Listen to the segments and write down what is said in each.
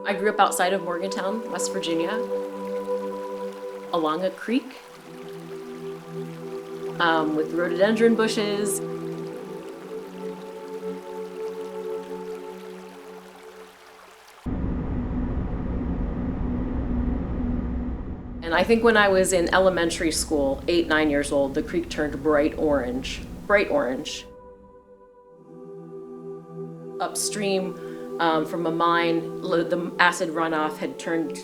I grew up outside of Morgantown, West Virginia, along a creek with rhododendron bushes. And I think when I was in elementary school, 8, 9 years old, the creek turned bright orange. Upstream from a mine, the acid runoff had turned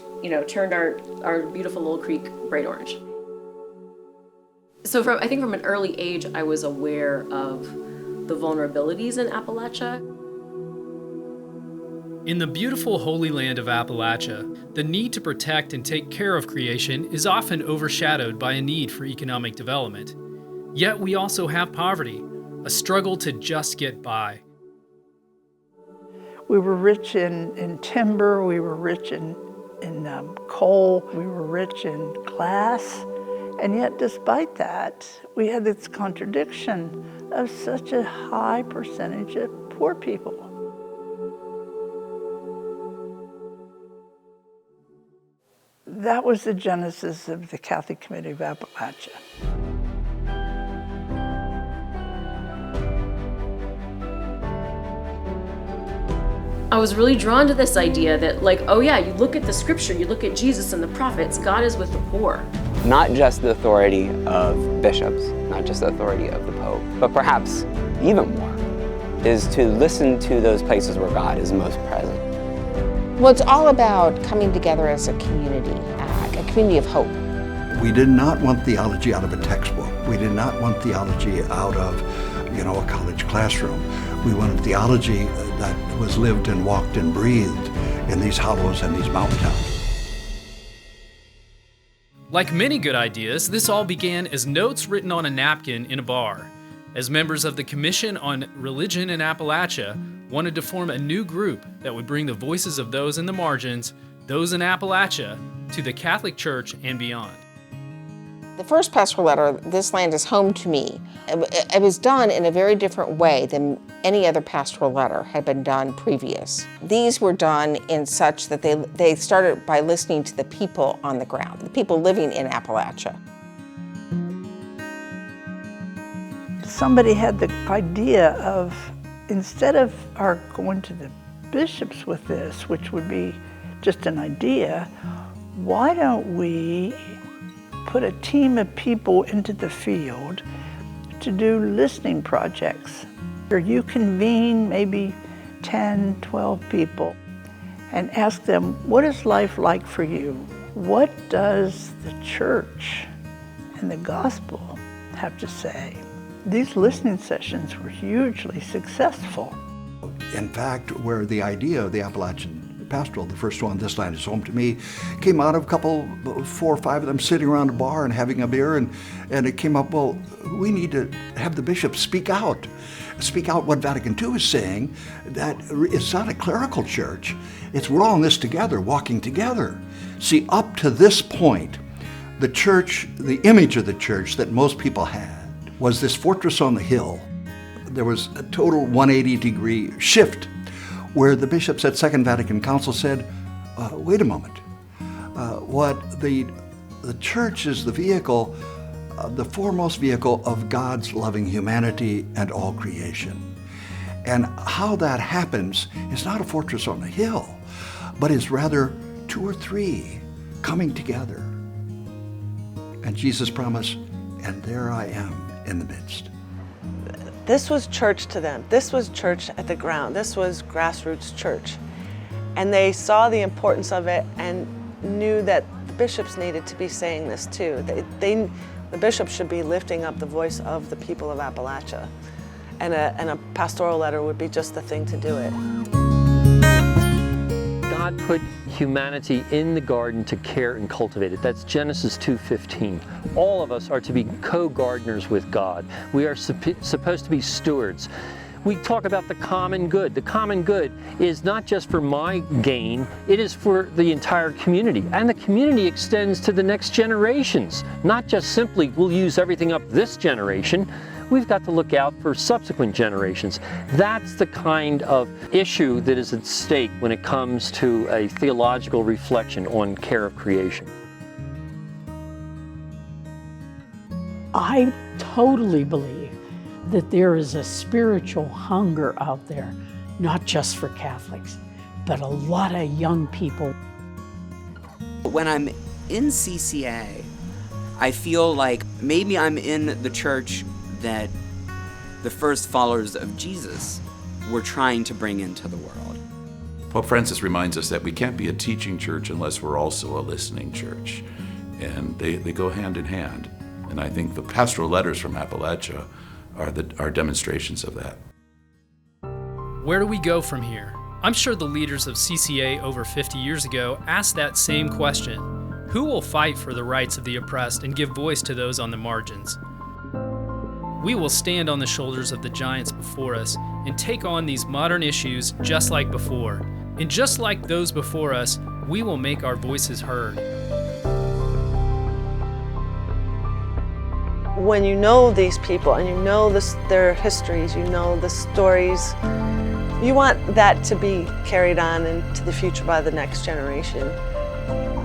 our beautiful little creek bright orange. So I think from an early age, I was aware of the vulnerabilities in Appalachia. In the beautiful Holy Land of Appalachia, the need to protect and take care of creation is often overshadowed by a need for economic development. Yet we also have poverty, a struggle to just get by. We were rich in timber, we were rich in coal, we were rich in glass, and yet despite that, we had this contradiction of such a high percentage of poor people. That was the genesis of the Catholic Committee of Appalachia. I was really drawn to this idea that, like, oh yeah, you look at the scripture, you look at Jesus and the prophets, God is with the poor. Not just the authority of bishops, not just the authority of the Pope, but perhaps even more, is to listen to those places where God is most present. Well, it's all about coming together as a community of hope. We did not want theology out of a textbook. We did not want theology out of, a college classroom. We wanted theology that was lived and walked and breathed in these hollows and these mountaintops. Like many good ideas, this all began as notes written on a napkin in a bar. As members of the Commission on Religion in Appalachia wanted to form a new group that would bring the voices of those in the margins, those in Appalachia, to the Catholic Church and beyond. The first pastoral letter, This Land is Home to Me, it was done in a very different way than any other pastoral letter had been done previous. These were done in such that they started by listening to the people on the ground, the people living in Appalachia. Somebody had the idea of, instead of our going to the bishops with this, which would be just an idea, why don't we put a team of people into the field to do listening projects? Or you convene maybe 10, 12 people and ask them, what is life like for you? What does the church and the gospel have to say? These listening sessions were hugely successful. In fact, where the idea of the Appalachian Pastoral, the first one, This Land is Home to Me, came out of 4 or 5 of them sitting around a bar and having a beer, and it came up, well, we need to have the bishops speak out what Vatican II is saying, that it's not a clerical church, it's we're all in this together, walking together. See, up to this point, the church, the image of the church that most people had was this fortress on the hill. There was a total 180-degree shift where the bishops at Second Vatican Council said, wait a moment, what the church is the vehicle, the foremost vehicle of God's loving humanity and all creation. And how that happens is not a fortress on a hill, but is rather 2 or 3 coming together. And Jesus promised, and there I am in the midst. This was church to them. This was church at the ground. This was grassroots church. And they saw the importance of it and knew that the bishops needed to be saying this too. The bishops should be lifting up the voice of the people of Appalachia. And a pastoral letter would be just the thing to do it. God put humanity in the garden to care and cultivate it. That's Genesis 2:15. All of us are to be co-gardeners with God. We are supposed to be stewards. We talk about the common good. The common good is not just for my gain, it is for the entire community. And the community extends to the next generations, not just simply we'll use everything up this generation. We've got to look out for subsequent generations. That's the kind of issue that is at stake when it comes to a theological reflection on care of creation. I totally believe that there is a spiritual hunger out there, not just for Catholics, but a lot of young people. When I'm in CCA, I feel like maybe I'm in the church that the first followers of Jesus were trying to bring into the world. Pope Francis reminds us that we can't be a teaching church unless we're also a listening church. And they go hand in hand. And I think the pastoral letters from Appalachia are demonstrations of that. Where do we go from here? I'm sure the leaders of CCA over 50 years ago asked that same question. Who will fight for the rights of the oppressed and give voice to those on the margins? We will stand on the shoulders of the giants before us and take on these modern issues just like before. And just like those before us, we will make our voices heard. When you know these people and you know their histories, you know the stories, you want that to be carried on into the future by the next generation.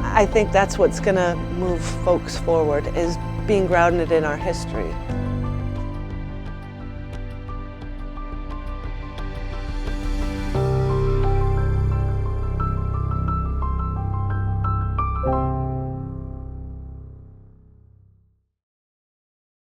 I think that's what's going to move folks forward, is being grounded in our history.